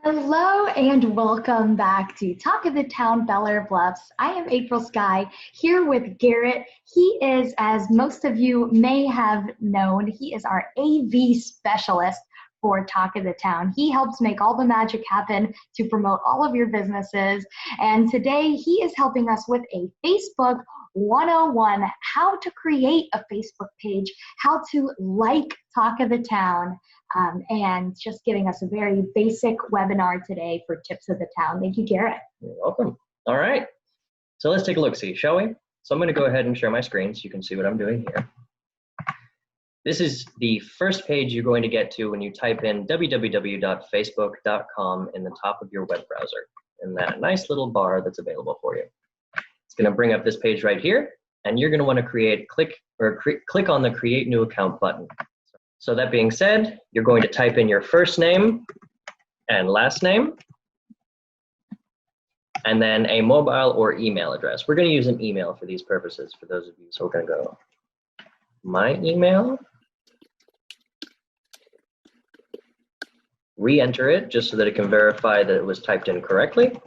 Hello and welcome back to Talk of the Town Bel Air Bluffs. I am April Skye here with Garrett. He is, as most of you may have known, he is our AV specialist for Talk of the Town. He helps make all the magic happen to promote all of your businesses. And today he is helping us with a Facebook 101, how to create a Facebook page, how to like Talk of the Town, and just giving us a very basic webinar today for tips of the town. Thank you, Garrett. You're welcome. All right, so let's take a look-see, shall we? So I'm going to go ahead and share my screen so you can see what I'm doing here. This is the first page you're going to get to when you type in www.facebook.com in the top of your web browser, and that nice little bar that's available for you. It's going to bring up this page right here, and you're going to want to click on the Create New Account button. So that being said, you're going to type in your first name and last name, and then a mobile or email address. We're going to use an email for these purposes for those of you. So we're going to go my email, re-enter it just so that it can verify that it was typed in correctly,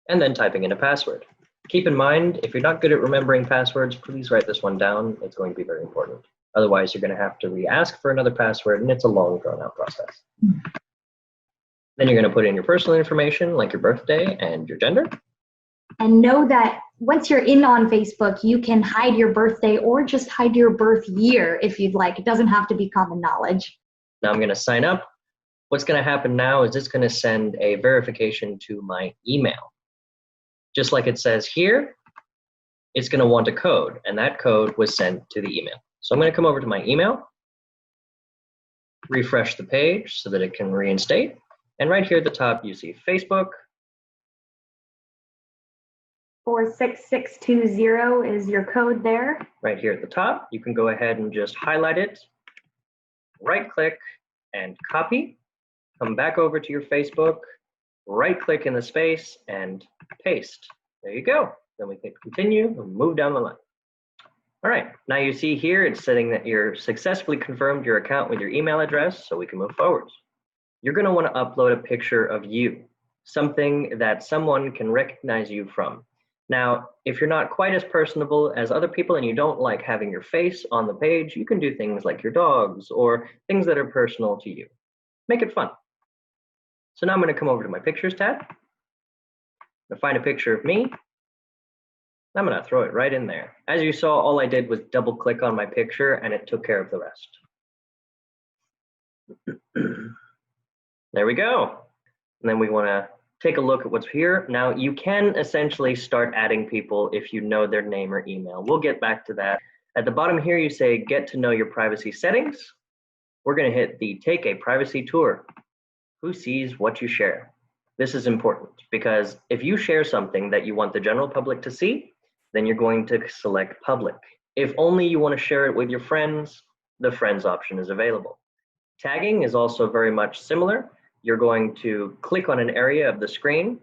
and then typing in a password. Keep in mind, if you're not good at remembering passwords, please write this one down. It's going to be very important. Otherwise, you're going to have to re-ask for another password, and it's a long, drawn-out process. Then you're going to put in your personal information, like your birthday and your gender. And know that once you're in on Facebook, you can hide your birthday or just hide your birth year if you'd like. It doesn't have to be common knowledge. Now I'm going to sign up. What's going to happen now is it's going to send a verification to my email. Just like it says here, it's going to want a code, and that code was sent to the email. So I'm going to come over to my email, refresh the page so that it can reinstate, and right here at the top you see Facebook. 46620 is your code there. Right here at the top, you can go ahead and just highlight it, right-click, and copy. Come back over to your Facebook, right-click in the space, and paste. There you go. Then we can continue and move down the line. All right, now you see here it's saying that you're successfully confirmed your account with your email address, so we can move forward. You're going to want to upload a picture of you, something that someone can recognize you from. Now, if you're not quite as personable as other people and you don't like having your face on the page, you can do things like your dogs or things that are personal to you. Make it fun. So now I'm going to come over to my Pictures tab. I'm going to find a picture of me. I'm going to throw it right in there. As you saw, all I did was double click on my picture and it took care of the rest. There we go. And then we want to take a look at what's here. Now you can essentially start adding people if you know their name or email. We'll get back to that. At the bottom here you say get to know your privacy settings. We're going to hit the take a privacy tour. Who sees what you share? This is important because if you share something that you want the general public to see, then you're going to select public. If only you want to share it with your friends, the friends option is available. Tagging is also very much similar. You're going to click on an area of the screen.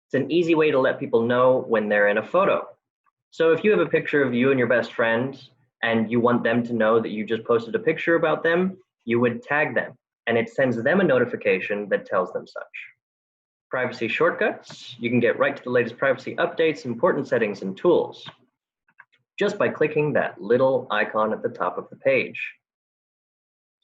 It's an easy way to let people know when they're in a photo. So if you have a picture of you and your best friend and you want them to know that you just posted a picture about them, you would tag them, and it sends them a notification that tells them such. Privacy shortcuts, you can get right to the latest privacy updates, important settings, and tools just by clicking that little icon at the top of the page.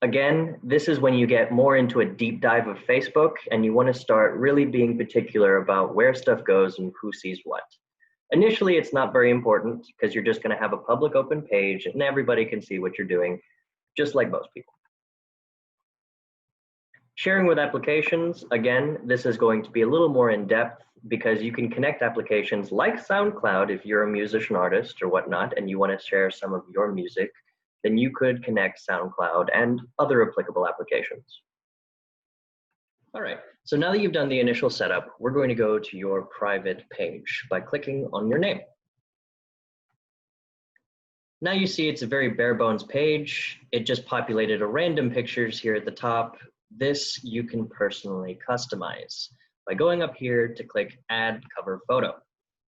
Again, this is when you get more into a deep dive of Facebook and you want to start really being particular about where stuff goes and who sees what. Initially, it's not very important because you're just going to have a public open page and everybody can see what you're doing, just like most people. Sharing with applications, again, this is going to be a little more in depth because you can connect applications like SoundCloud if you're a musician artist or whatnot and you want to share some of your music, then you could connect SoundCloud and other applicable applications. All right, so now that you've done the initial setup, we're going to go to your private page by clicking on your name. Now you see it's a very bare bones page. It just populated a random pictures here at the top. This you can personally customize by going up here to click Add Cover Photo.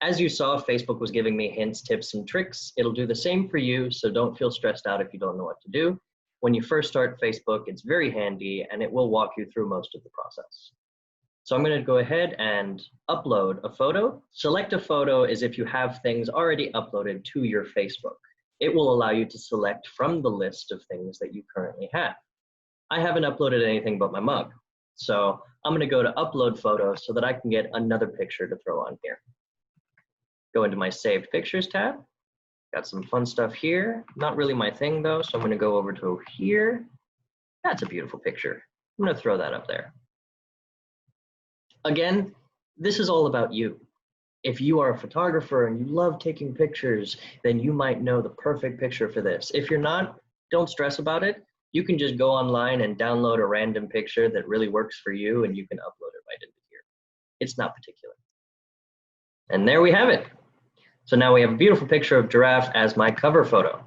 As you saw, Facebook was giving me hints, tips, and tricks. It'll do the same for you, so don't feel stressed out if you don't know what to do. when you first start Facebook, it's very handy and it will walk you through most of the process. So I'm going to go ahead and upload a photo. Select a photo as if you have things already uploaded to your Facebook. It will allow you to select from the list of things that you currently have. I haven't uploaded anything but my mug. So I'm going to go to upload photos so that I can get another picture to throw on here. Go into my saved pictures tab. Got some fun stuff here. Not really my thing though, so I'm going to go over to here. That's a beautiful picture. I'm going to throw that up there. Again, this is all about you. If you are a photographer and you love taking pictures, then you might know the perfect picture for this. If you're not, don't stress about it. You can just go online and download a random picture that really works for you and you can upload it right into here. It's not particular. And there we have it. So now we have a beautiful picture of giraffe as my cover photo.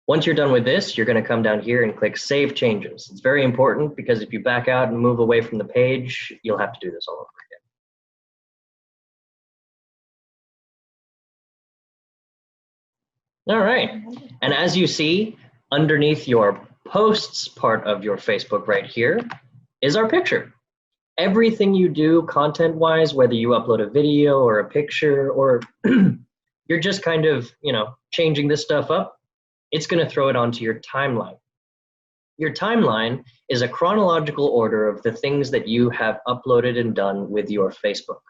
Once you're done with this, you're going to come down here and click Save Changes. It's very important because if you back out and move away from the page, you'll have to do this all over again. All right. And as you see, underneath your posts part of your Facebook right here is our picture. Everything you do content-wise, whether you upload a video or a picture or you're just kind of, changing this stuff up, it's going to throw it onto your timeline. Your timeline is a chronological order of the things that you have uploaded and done with your Facebook.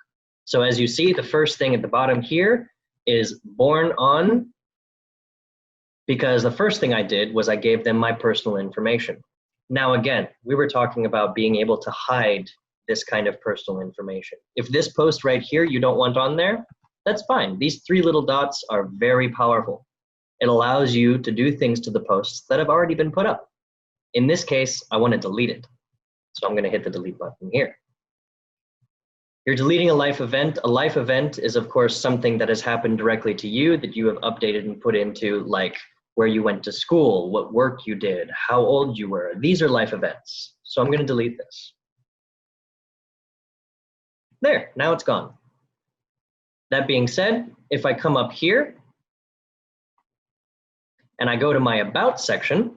So as you see, the first thing at the bottom here is born on, because the first thing I did was I gave them my personal information. Now again, we were talking about being able to hide this kind of personal information. If this post right here you don't want on there, that's fine. These three little dots are very powerful. It allows you to do things to the posts that have already been put up. In this case, I want to delete it. So I'm going to hit the delete button here. You're deleting a life event. A life event is, of course, something that has happened directly to you that you have updated and put into, like where you went to school, what work you did, how old you were. These are life events. So I'm going to delete this. There, now it's gone. That being said, if I come up here and I go to my About section,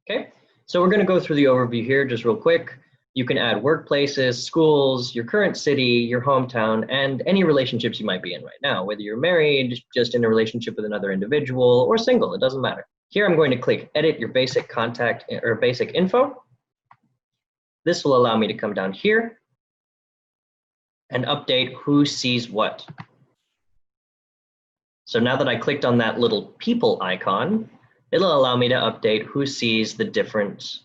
okay, so we're going to go through the overview here just real quick. You can add workplaces, schools, your current city, your hometown, and any relationships you might be in right now, whether you're married, just in a relationship with another individual, or single, it doesn't matter. Here I'm going to click Edit Your Basic Contact or Basic Info. This will allow me to come down here and update who sees what. So now that I clicked on that little people icon, it'll allow me to update who sees the different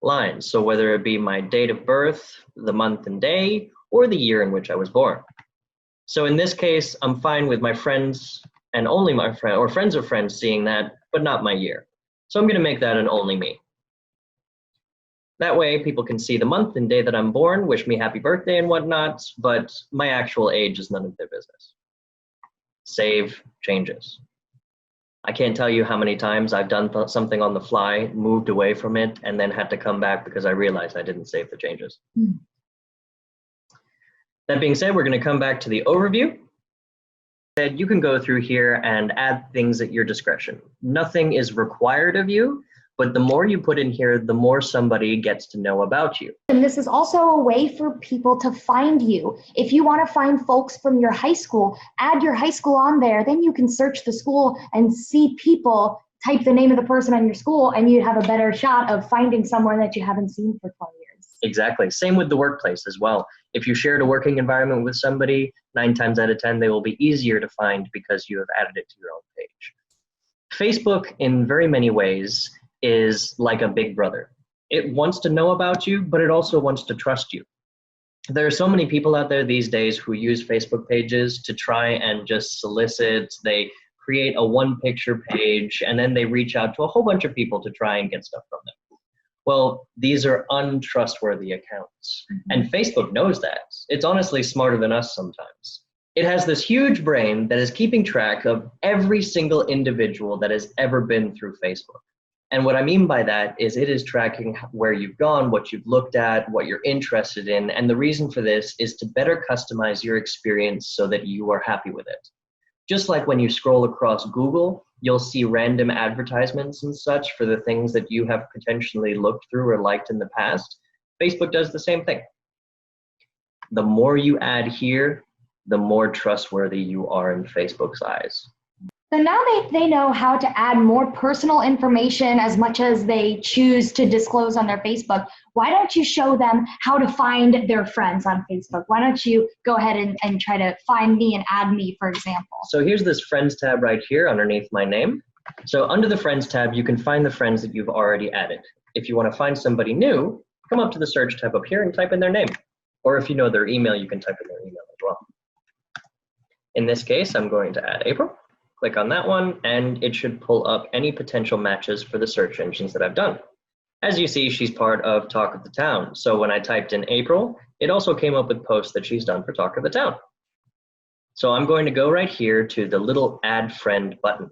lines. So whether it be my date of birth, the month and day, or the year in which I was born. So in this case, I'm fine with my friends and only my friend or friends of friends seeing that, but not my year. So I'm going to make that an only me. That way people can see the month and day that I'm born, wish me happy birthday and whatnot, but my actual age is none of their business. Save changes. I can't tell you how many times I've done something on the fly, moved away from it, and then had to come back because I realized I didn't save the changes. That being said, we're going to come back to the overview. You can go through here and add things at your discretion. Nothing is required of you, but the more you put in here, the more somebody gets to know about you. And this is also a way for people to find you. If you want to find folks from your high school, add your high school on there. Then you can search the school and see people, type the name of the person on your school, and you'd have a better shot of finding someone that you haven't seen for 20 years. Exactly. Same with the workplace as well. If you shared a working environment with somebody, 9 times out of 10, they will be easier to find because you have added it to your own page. Facebook, in very many ways, is like a big brother. It wants to know about you, but it also wants to trust you. There are so many people out there these days who use Facebook pages to try and just solicit. They create a one picture page and then they reach out to a whole bunch of people to try and get stuff from them. Well, these are untrustworthy accounts. And Facebook knows that. It's honestly smarter than us sometimes. It has this huge brain that is keeping track of every single individual that has ever been through Facebook. And what I mean by that is it is tracking where you've gone, what you've looked at, what you're interested in. And the reason for this is to better customize your experience so that you are happy with it. Just like when you scroll across Google, you'll see random advertisements and such for the things that you have potentially looked through or liked in the past. Facebook does the same thing. The more you add here, the more trustworthy you are in Facebook's eyes. So now they know how to add more personal information as much as they choose to disclose on their Facebook. Why don't you show them how to find their friends on Facebook? Why don't you go ahead and try to find me and add me, for example? So here's this Friends tab right here underneath my name. So under the Friends tab, you can find the friends that you've already added. If you want to find somebody new, come up to the search tab up here and type in their name. Or if you know their email, you can type in their email as well. In this case, I'm going to add April. Click on that one, and it should pull up any potential matches for the search engines that I've done. As you see, she's part of Talk of the Town. So when I typed in April, it also came up with posts that she's done for Talk of the Town. So I'm going to go right here to the little Add Friend button.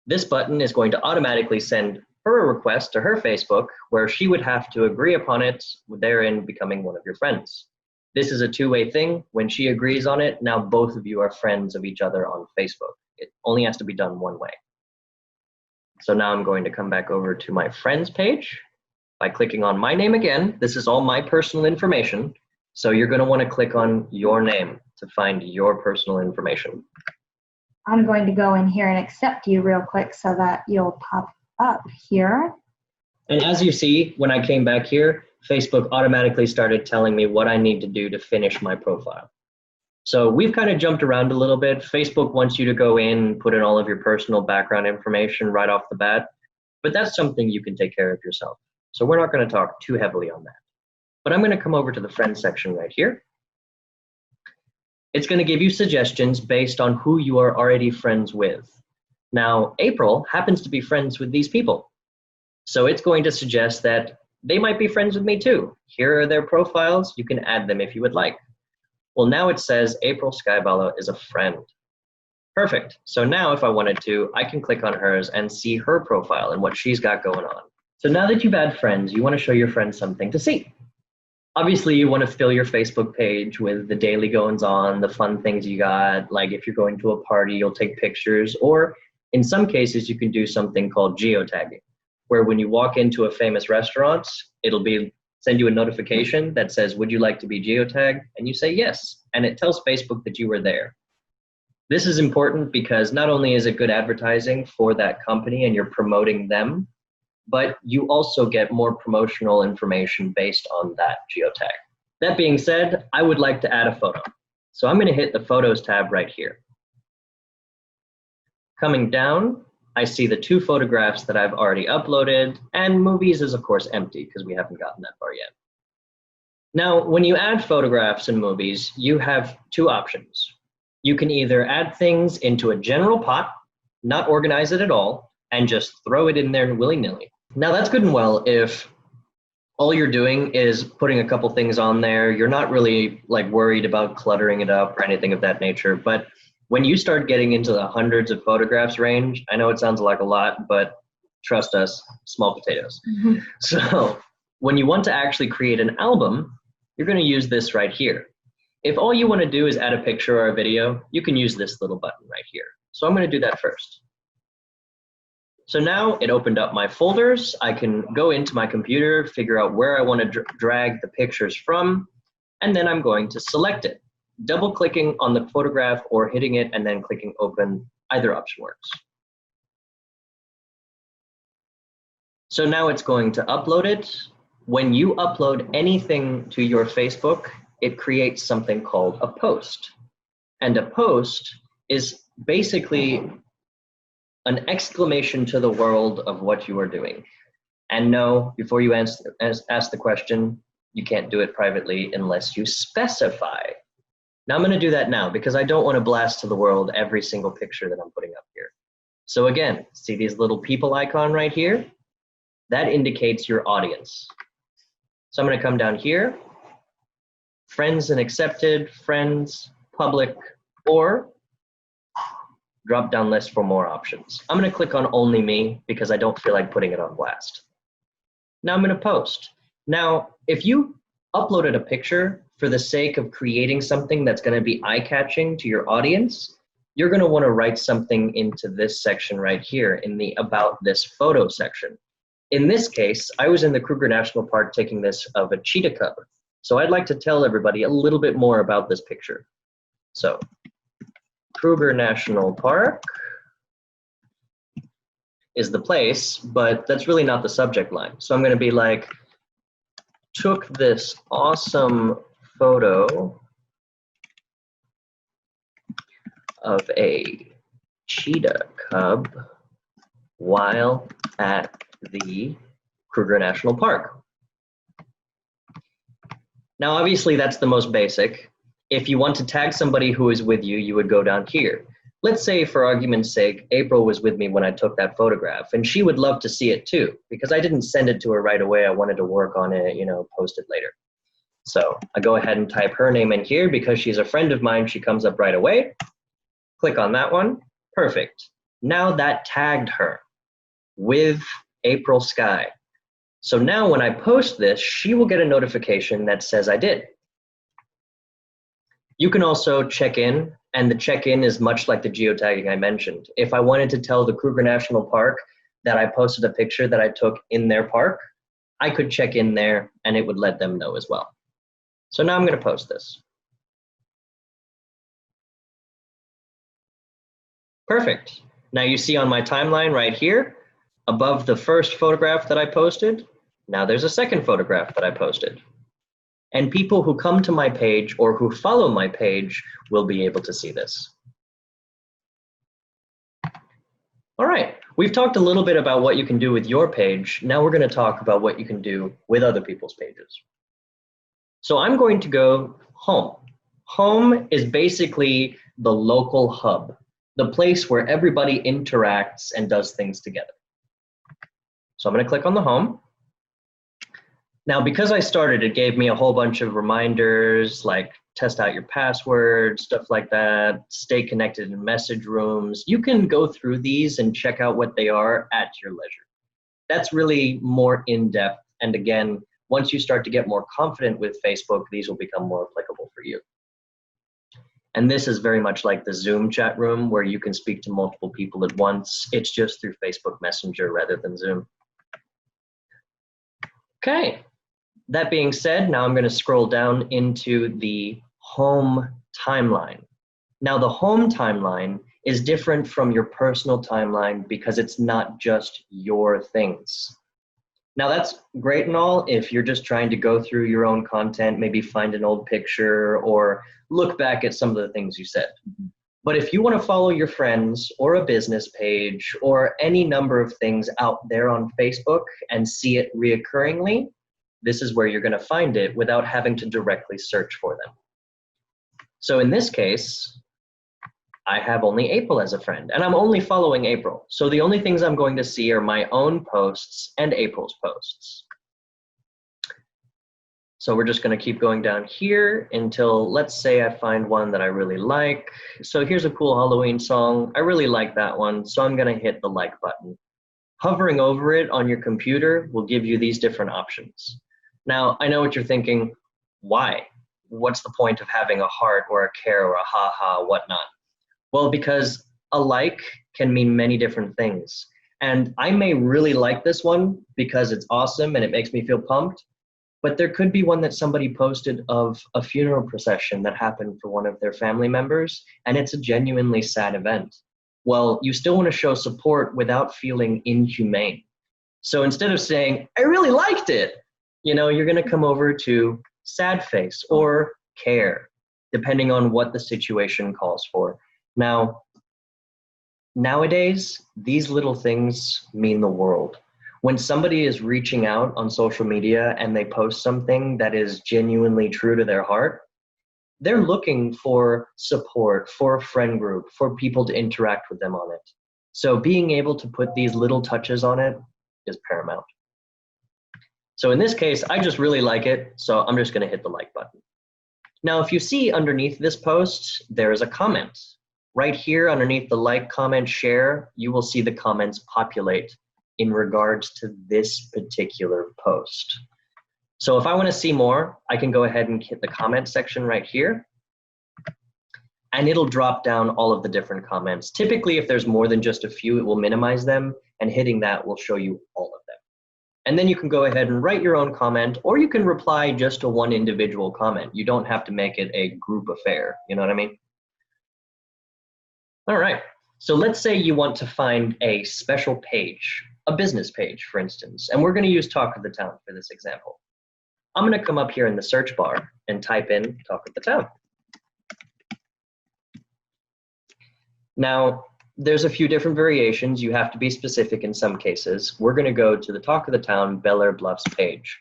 This button is going to automatically send her a request to her Facebook where she would have to agree upon it, therein becoming one of your friends. This is a two-way thing. When she agrees on it, now both of you are friends of each other on Facebook. It only has to be done one way. So now I'm going to come back over to my friends page by clicking on my name again. This is all my personal information. So you're going to want to click on your name to find your personal information. I'm going to go in here and accept you real quick so that you'll pop up here. And as you see, when I came back here, Facebook automatically started telling me what I need to do to finish my profile. So we've kind of jumped around a little bit. Facebook wants you to go in and put in all of your personal background information right off the bat, but that's something you can take care of yourself. So we're not going to talk too heavily on that. But I'm going to come over to the friends section right here. It's going to give you suggestions based on who you are already friends with. Now, April happens to be friends with these people. So it's going to suggest that they might be friends with me too. Here are their profiles. You can add them if you would like. Well, now it says April Skye Garrett is a friend. Perfect. So now if I wanted to, I can click on hers and see her profile and what she's got going on. So now that you've had friends, you want to show your friends something to see. Obviously, you want to fill your Facebook page with the daily goings on, the fun things you got. Like if you're going to a party, you'll take pictures, or in some cases, you can do something called geotagging, where when you walk into a famous restaurant, it'll send you a notification that says, would you like to be geotagged? And you say yes, and it tells Facebook that you were there. This is important because not only is it good advertising for that company and you're promoting them, but you also get more promotional information based on that geotag. That being said, I would like to add a photo. So I'm going to hit the Photos tab right here. Coming down, I see the 2 photographs that I've already uploaded, and movies is of course empty because we haven't gotten that far yet. Now, when you add photographs and movies, you have 2 options. You can either add things into a general pot, not organize it at all, and just throw it in there willy-nilly. Now that's good and well if all you're doing is putting a couple things on there. You're not really like worried about cluttering it up or anything of that nature, but when you start getting into the hundreds of photographs range, I know it sounds like a lot, but trust us, small potatoes. Mm-hmm. So when you want to actually create an album, you're going to use this right here. If all you want to do is add a picture or a video, you can use this little button right here. So I'm going to do that first. So now it opened up my folders. I can go into my computer, figure out where I want to drag the pictures from, and then I'm going to select it. Double-clicking on the photograph or hitting it and then clicking open, either option works. So now it's going to upload it. When you upload anything to your Facebook, it creates something called a post. And a post is basically an exclamation to the world of what you are doing. And no, before you ask the question, you can't do it privately unless you specify. Now I'm going to do that now because I don't want to blast to the world every single picture that I'm putting up here. So again, see these little people icon right here? That indicates your audience. So I'm going to come down here, friends and accepted, friends, public, or drop down list for more options. I'm going to click on only me because I don't feel like putting it on blast. Now I'm going to post. Now, if you uploaded a picture for the sake of creating something that's going to be eye-catching to your audience, you're going to want to write something into this section right here in the About This Photo section. In this case, I was in the Kruger National Park taking this of a cheetah cub. So I'd like to tell everybody a little bit more about this picture. So, Kruger National Park is the place, but that's really not the subject line. So I'm going to be like, took this awesome photo of a cheetah cub while at the Kruger National Park. Now, obviously, that's the most basic. If you want to tag somebody who is with you, you would go down here. Let's say, for argument's sake, April was with me when I took that photograph, and she would love to see it too, because I didn't send it to her right away. I wanted to work on it, post it later. So I go ahead and type her name in here because she's a friend of mine. She comes up right away. Click on that one. Perfect. Now that tagged her with April Skye. So now when I post this, she will get a notification that says I did. You can also check in, and the check-in is much like the geotagging I mentioned. If I wanted to tell the Kruger National Park that I posted a picture that I took in their park, I could check in there and it would let them know as well. So now I'm going to post this. Perfect. Now you see on my timeline right here, above the first photograph that I posted, now there's a second photograph that I posted. And people who come to my page or who follow my page will be able to see this. All right, we've talked a little bit about what you can do with your page. Now we're going to talk about what you can do with other people's pages. So I'm going to go home. Home is basically the local hub, the place where everybody interacts and does things together. So I'm going to click on the home. Now, because I started, it gave me a whole bunch of reminders like test out your password, stuff like that, stay connected in message rooms. You can go through these and check out what they are at your leisure. That's really more in-depth. And again, once you start to get more confident with Facebook, these will become more applicable for you. And this is very much like the Zoom chat room where you can speak to multiple people at once. It's just through Facebook Messenger rather than Zoom. Okay. That being said, now I'm going to scroll down into the home timeline. Now the home timeline is different from your personal timeline because it's not just your things. Now that's great and all if you're just trying to go through your own content, maybe find an old picture or look back at some of the things you said. But if you want to follow your friends or a business page or any number of things out there on Facebook and see it reoccurringly, this is where you're going to find it without having to directly search for them. So in this case, I have only April as a friend, and I'm only following April. So the only things I'm going to see are my own posts and April's posts. So we're just going to keep going down here until, let's say I find one that I really like. So here's a cool Halloween song. I really like that one, so I'm going to hit the like button. Hovering over it on your computer will give you these different options. Now, I know what you're thinking, why? What's the point of having a heart or a care or a ha-ha, whatnot? Well, because a like can mean many different things. And I may really like this one because it's awesome and it makes me feel pumped, but there could be one that somebody posted of a funeral procession that happened for one of their family members, and it's a genuinely sad event. Well, you still want to show support without feeling inhumane. So instead of saying, I really liked it, you're going to come over to sad face or care, depending on what the situation calls for. Now, nowadays, these little things mean the world. When somebody is reaching out on social media and they post something that is genuinely true to their heart, they're looking for support, for a friend group, for people to interact with them on it. So being able to put these little touches on it is paramount. So in this case, I just really like it, so I'm just going to hit the like button. Now, if you see underneath this post, there is a comment. Right here underneath the like, comment, share, you will see the comments populate in regards to this particular post. So if I want to see more, I can go ahead and hit the comment section right here. and it'll drop down all of the different comments. Typically, if there's more than just a few, it will minimize them, and hitting that will show you all of them. And then you can go ahead and write your own comment, or you can reply just to one individual comment. You don't have to make it a group affair, you know what I mean? All right, so let's say you want to find a special page, a business page, for instance, and we're gonna use Talk of the Town for this example. I'm gonna come up here in the search bar and type in Talk of the Town. Now, there's a few different variations. You have to be specific in some cases. We're going to go to the Talk of the Town Bel Air Bluffs page.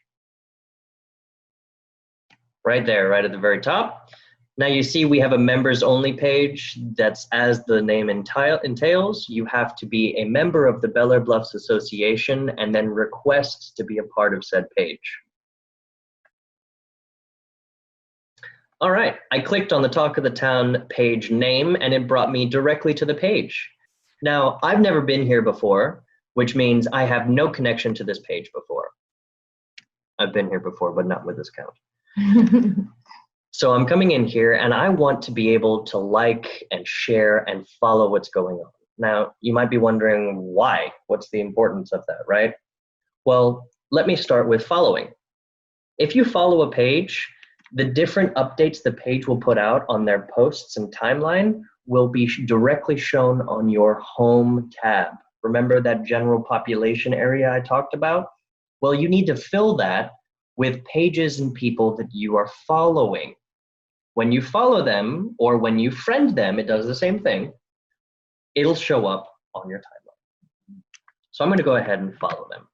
Right there, right at the very top. Now you see we have a members only page. That's as the name entails. You have to be a member of the Bel Air Bluffs Association and then request to be a part of said page. All right, I clicked on the Talk of the Town page name and it brought me directly to the page. Now, I've never been here before, which means I have no connection to this page before. I've been here before, but not with this account. So I'm coming in here and I want to be able to like and share and follow what's going on. Now, you might be wondering why? What's the importance of that, right? Well, let me start with following. If you follow a page, the different updates the page will put out on their posts and timeline will be directly shown on your home tab. Remember that general population area I talked about? Well, you need to fill that with pages and people that you are following. When you follow them or when you friend them, it does the same thing. It'll show up on your timeline. So I'm going to go ahead and follow them.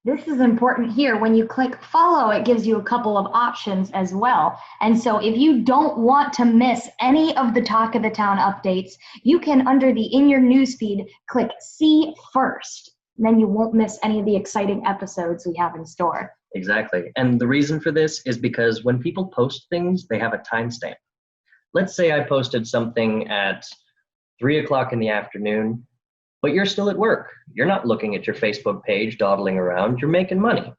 This is important here. When you click follow, it gives you a couple of options as well. And so if you don't want to miss any of the Talk of the Town updates, you can, under the in your newsfeed, click see first. And then you won't miss any of the exciting episodes we have in store. Exactly. And the reason for this is because when people post things, they have a timestamp. Let's say I posted something at 3 o'clock in the afternoon. But you're still at work. You're not looking at your Facebook page, dawdling around, you're making money.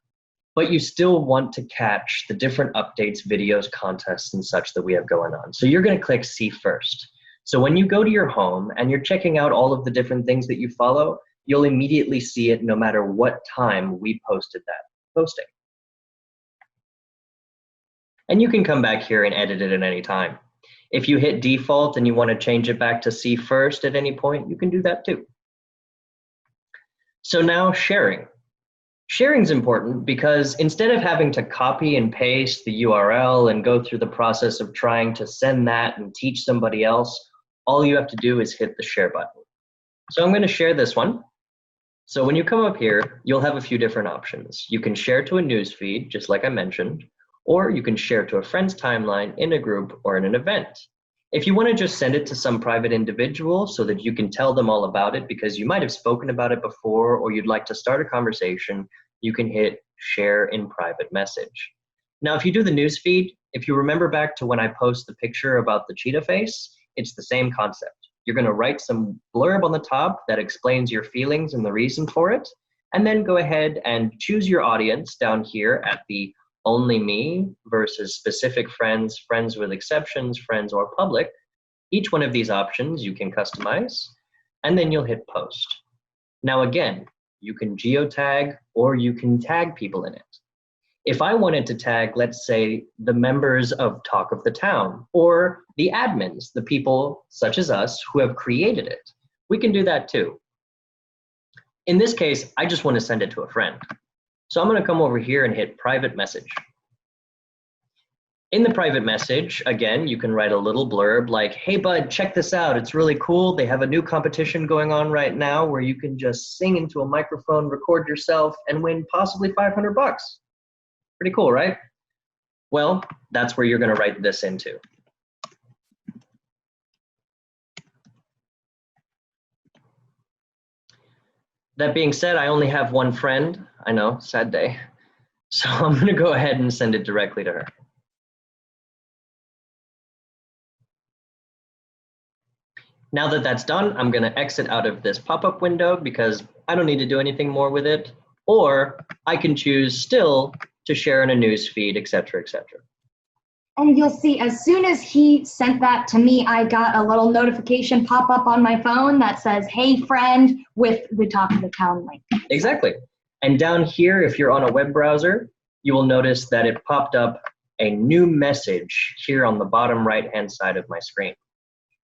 But you still want to catch the different updates, videos, contests, and such that we have going on. So you're gonna click see first. So when you go to your home and you're checking out all of the different things that you follow, you'll immediately see it no matter what time we posted that posting. And you can come back here and edit it at any time. If you hit default and you wanna change it back to see first at any point, you can do that too. So now sharing. Sharing's important because instead of having to copy and paste the URL and go through the process of trying to send that and teach somebody else, all you have to do is hit the share button. So I'm going to share this one. So when you come up here, you'll have a few different options. You can share to a news feed, just like I mentioned, or you can share to a friend's timeline, in a group, or in an event. If you want to just send it to some private individual so that you can tell them all about it because you might have spoken about it before or you'd like to start a conversation, you can hit share in private message. Now, if you do the news feed, if you remember back to when I post the picture about the cheetah face, it's the same concept. You're going to write some blurb on the top that explains your feelings and the reason for it, and then go ahead and choose your audience down here at the only me versus specific friends, friends with exceptions, friends or public. Each one of these options you can customize, and then you'll hit post. Now again, you can geotag or you can tag people in it. If I wanted to tag, let's say, the members of Talk of the Town or the admins, the people such as us who have created it, we can do that too. In this case, I just want to send it to a friend. So I'm going to come over here and hit private message. In the private message, again, you can write a little blurb like, hey bud, check this out. It's really cool. They have a new competition going on right now where you can just sing into a microphone, record yourself, and win possibly 500 bucks. Pretty cool, right? Well, that's where you're going to write this into. That being said, I only have one friend. I know, sad day. So I'm going to go ahead and send it directly to her. Now that that's done, I'm going to exit out of this pop-up window because I don't need to do anything more with it. Or I can choose still to share in a news feed, etc., etc. And you'll see as soon as he sent that to me, I got a little notification pop up on my phone that says, hey friend, with the Talk of the Town link. Exactly. And down here, if you're on a web browser, you will notice that it popped up a new message here on the bottom right-hand side of my screen.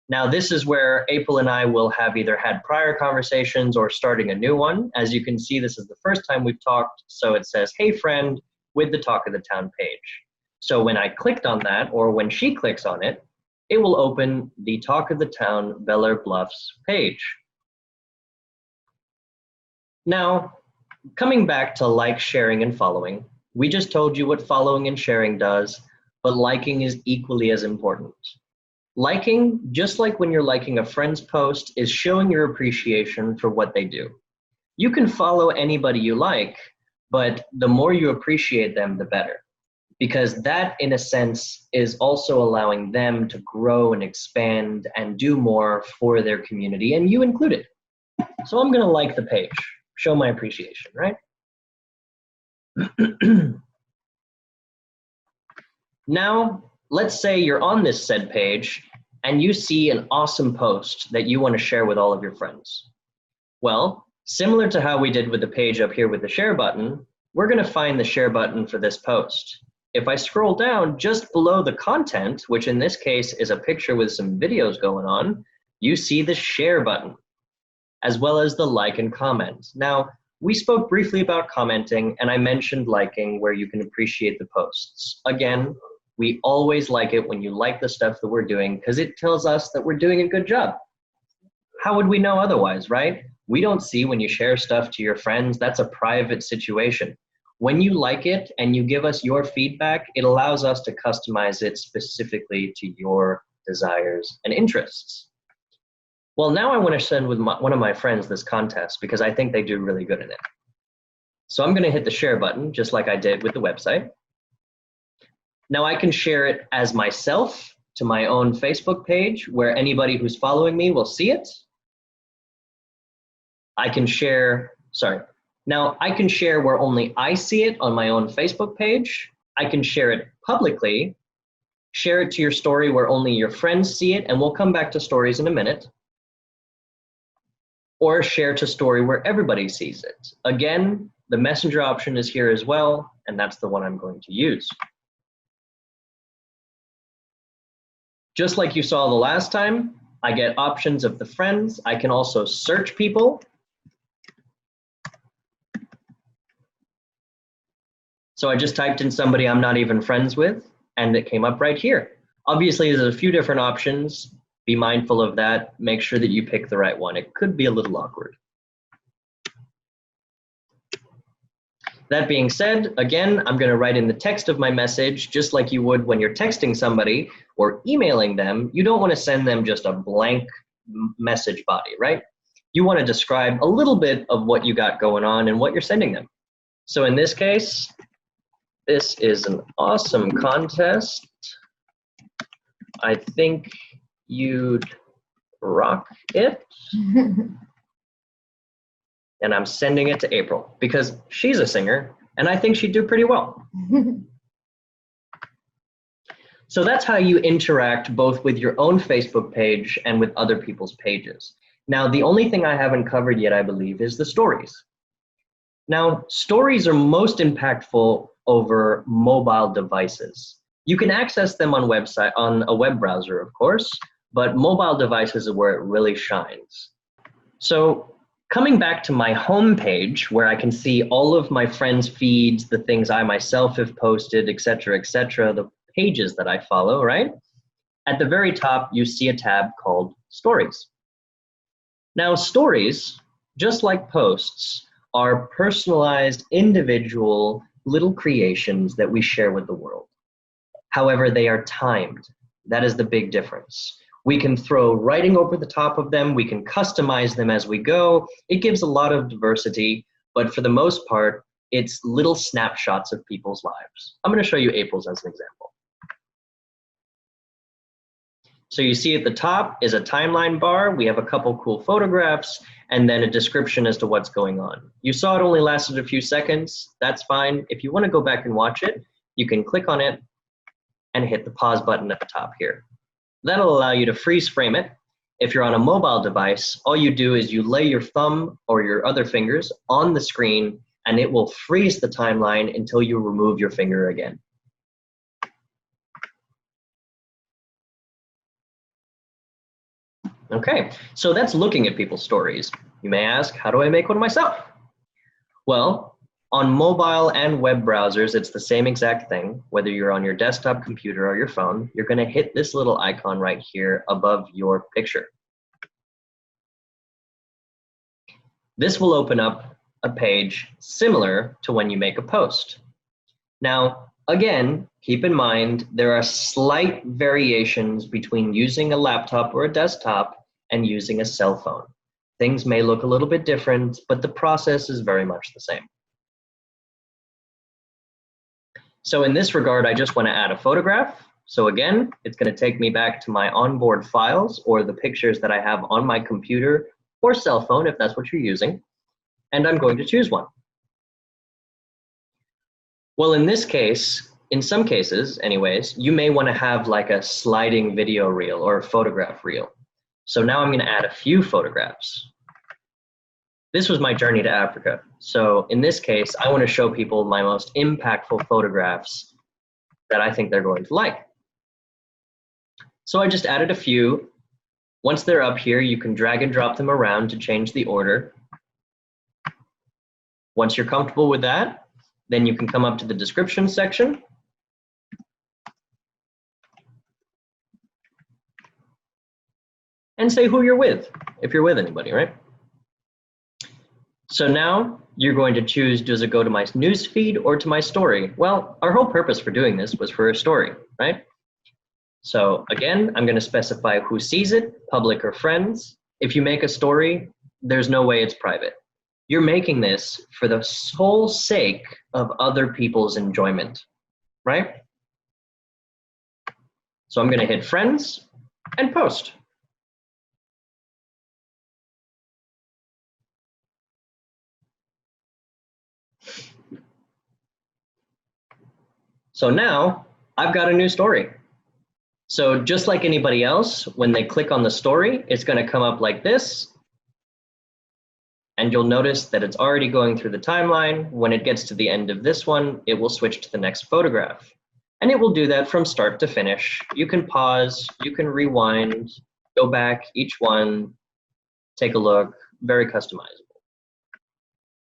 Now, this is where April and I will have either had prior conversations or starting a new one. As you can see, this is the first time we've talked, so it says, hey friend, with the Talk of the Town page. So when I clicked on that, or when she clicks on it, it will open the Talk of the Town Bel Air Bluffs page. Now, coming back to like, sharing, and following, we just told you what following and sharing does, but liking is equally as important. Liking, just like when you're liking a friend's post, is showing your appreciation for what they do. You can follow anybody you like, but the more you appreciate them, the better. Because that, in a sense, is also allowing them to grow and expand and do more for their community, and you included. So I'm going to like the page, show my appreciation, right? Now, let's say you're on this said page and you see an awesome post that you want to share with all of your friends. Well, similar to how we did with the page up here with the share button, we're going to find the share button for this post. If I scroll down just below the content, which in this case is a picture with some videos going on, you see the share button, as well as the like and comment. Now, we spoke briefly about commenting, and I mentioned liking, where you can appreciate the posts. Again, we always like it when you like the stuff that we're doing, because it tells us that we're doing a good job. How would we know otherwise, right? We don't see when you share stuff to your friends. That's a private situation. When you like it and you give us your feedback, it allows us to customize it specifically to your desires and interests. Well, now I want to send with one of my friends this contest because I think they do really good in it. So I'm going to hit the share button just like I did with the website. Now I can share it as myself to my own Facebook page where anybody who's following me will see it. I can share, Now I can share where only I see it on my own Facebook page. I can share it publicly, share it to your story where only your friends see it, and we'll come back to stories in a minute. Or share to story where everybody sees it. Again, the messenger option is here as well, and that's the one I'm going to use. Just like you saw the last time, I get options of the friends. I can also search people. So I just typed in somebody I'm not even friends with, and it came up right here. Obviously, there's a few different options. Be mindful of that. Make sure that you pick the right one. It could be a little awkward. That being said, again, I'm going to write in the text of my message, just like you would when you're texting somebody or emailing them. You don't want to send them just a blank message body, right? You want to describe a little bit of what you got going on and what you're sending them. So in this case, this is an awesome contest. I think you'd rock it. And I'm sending it to April because she's a singer and I think she'd do pretty well. So that's how you interact both with your own Facebook page and with other people's pages. Now, the only thing I haven't covered yet, I believe, is the stories. Now, stories are most impactful over mobile devices. You can access them on a web browser, of course, but mobile devices are where it really shines. So coming back to my home page where I can see all of my friends' feeds, the things I myself have posted, et cetera, the pages that I follow, right? At the very top, you see a tab called Stories. Now, stories, just like posts, are personalized, individual little creations that we share with the world. However, they are timed. That is the big difference. We can throw writing over the top of them. We can customize them as we go. It gives a lot of diversity, but for the most part, it's little snapshots of people's lives. I'm going to show you April's as an example. So you see at the top is a timeline bar. We have a couple cool photographs and then a description as to what's going on. You saw it only lasted a few seconds. That's fine. If you want to go back and watch it, you can click on it and hit the pause button at the top here. That'll allow you to freeze frame it. If you're on a mobile device, all you do is you lay your thumb or your other fingers on the screen and it will freeze the timeline until you remove your finger again. Okay, so that's looking at people's stories. You may ask, how do I make one myself? Well, on mobile and web browsers, it's the same exact thing. Whether you're on your desktop computer or your phone, you're going to hit this little icon right here above your picture. This will open up a page similar to when you make a post. Now, again, keep in mind there are slight variations between using a laptop or a desktop and using a cell phone. Things may look a little bit different, but the process is very much the same. So in this regard, I just want to add a photograph. So again, it's going to take me back to my onboard files or the pictures that I have on my computer or cell phone, if that's what you're using. And I'm going to choose one. Well, in this case, in some cases anyways, you may want to have like a sliding video reel or a photograph reel. So now I'm going to add a few photographs. This was my journey to Africa. So in this case, I want to show people my most impactful photographs that I think they're going to like. So I just added a few. Once they're up here, you can drag and drop them around to change the order. Once you're comfortable with that, then you can come up to the description section. And say who you're with, if you're with anybody, right? So now you're going to choose, does it go to my news feed or to my story? Well, our whole purpose for doing this was for a story, right? So again, I'm going to specify who sees it, public or friends. If you make a story, there's no way it's private. You're making this for the sole sake of other people's enjoyment, right? So I'm going to hit friends and post. So now I've got a new story. So just like anybody else, when they click on the story, it's going to come up like this. And you'll notice that it's already going through the timeline. When it gets to the end of this one, it will switch to the next photograph. And it will do that from start to finish. You can pause, you can rewind, go back each one, take a look, very customizable.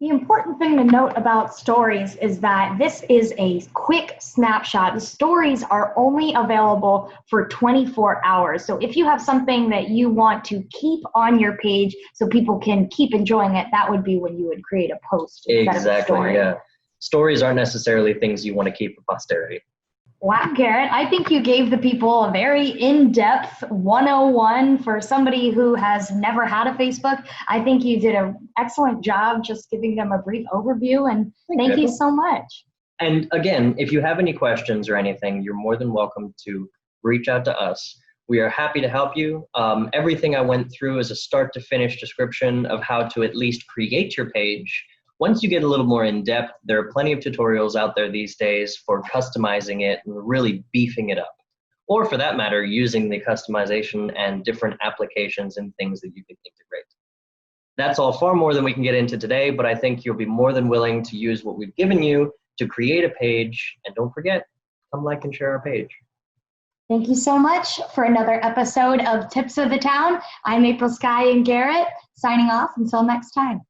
The important thing to note about stories is that this is a quick snapshot. The stories are only available for 24 hours. So if you have something that you want to keep on your page so people can keep enjoying it, that would be when you would create a post instead of a story. Yeah. Stories aren't necessarily things you want to keep for posterity. Wow, Garrett, I think you gave the people a very in-depth 101 for somebody who has never had a Facebook. I think you did an excellent job just giving them a brief overview, and thank you so much. And again, if you have any questions or anything, you're more than welcome to reach out to us. We are happy to help you. Everything I went through is a start to finish description of how to at least create your page. Once you get a little more in depth, there are plenty of tutorials out there these days for customizing it and really beefing it up. Or for that matter, using the customization and different applications and things that you can integrate. That's all far more than we can get into today, but I think you'll be more than willing to use what we've given you to create a page. And don't forget, come like and share our page. Thank you so much for another episode of Tips of the Town. I'm April Skye Garrett, signing off until next time.